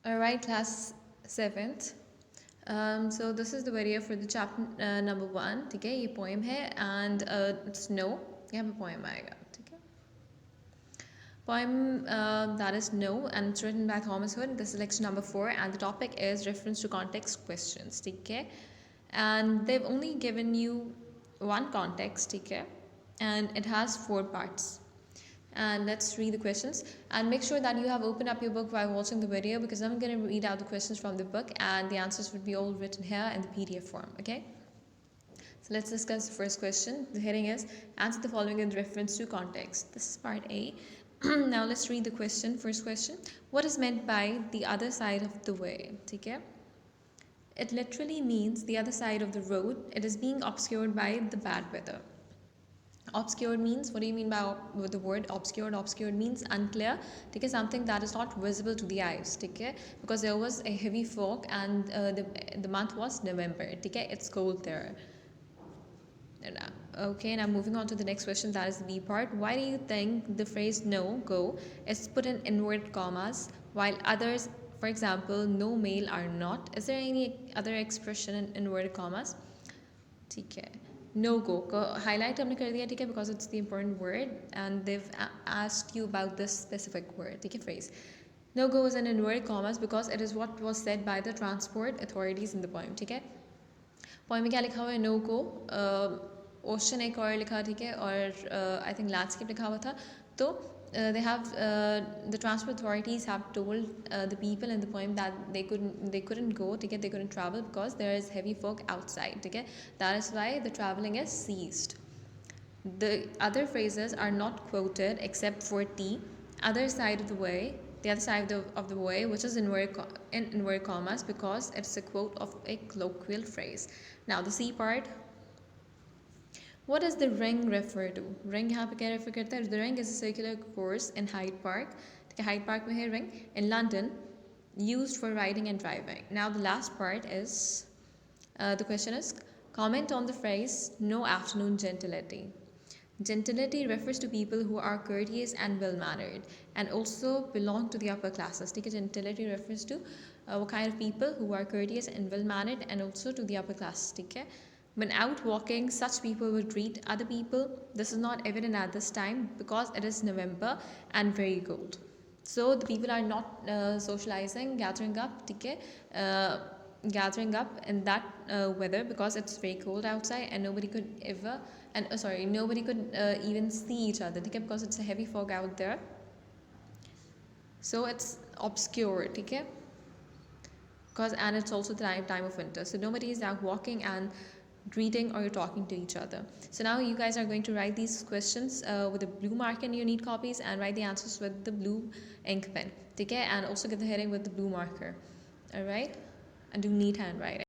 Alright, class 7th. So this is the video for the chapter number 1. ठीक है, ये poem है and snow. यहाँ पे poem आएगा. ठीक है. Poem that is No, and it's written by Thomas Hood. This is lecture number 4 and the topic is reference to context questions. ठीक है. And they've only given you one context. ठीक है. And it has 4 parts. And let's read the questions and make sure that you have opened up your book while watching the video, because I'm going to read out the questions from the book and the answers would be all written here in the PDF form. Okay, so let's discuss the first question. The heading is answer the following in reference to context. This is part A. Now let's read the question. First question: what is meant by the other side of the way? Okay, it literally means the other side of the road. It is being obscured by the bad weather. Obscured means, what do you mean by with the word obscured? Obscured means unclear. Okay, something that is not visible to the eyes. Okay, because there was a heavy fog and the month was November. Okay, it's cold there. Okay, now moving on to the next question, that is the B part. Why do you think the phrase no go is put in inverted commas while others, for example, no mail are not? Is there any other expression in inverted commas? Okay. No go को highlight हमने कर दिया, ठीक है, because it's the important word and they've asked you about this specific word. ठीक है, phrase. No go is in inverted commas because it is what was said by the transport authorities in the poem. ठीक है, poem में क्या लिखा हुआ है? No go, ocean एक और लिखा, ठीक है, और I think landscape लिखा हुआ था. तो they have the transport authorities have told the people in the poem that they couldn't go, okay, they couldn't travel because there is heavy fog outside, okay, that is why the traveling is ceased. The other phrases are not quoted except for the other side of the way, the other side of the way, which is in inverted commas because it's a quote of a colloquial phrase. Now the C part. What does the ring refer to? Ring यहाँ पे क्या refer करता है? The ring is a circular course in Hyde Park. Hyde Park में है ring in London, used for riding and driving. Now the last part is the question is comment on the phrase no afternoon gentility. Gentility refers to people who are courteous and well mannered and also belong to the upper classes. Gentility refers to what kind of people who are courteous and well mannered and also to the upper classes. When out walking, such people will greet other people. This is not evident at this time because it is November and very cold. So the people are not socializing, gathering up in that weather because it's very cold outside and nobody could even see each other, because it's a heavy fog out there. So it's obscured, and it's also the time of winter. So nobody is out walking and greeting or you're talking to each other. So now you guys are going to write these questions with a blue marker in your neat copies and write the answers with the blue ink pen, and also get the heading with the blue marker. All right, and do neat handwriting.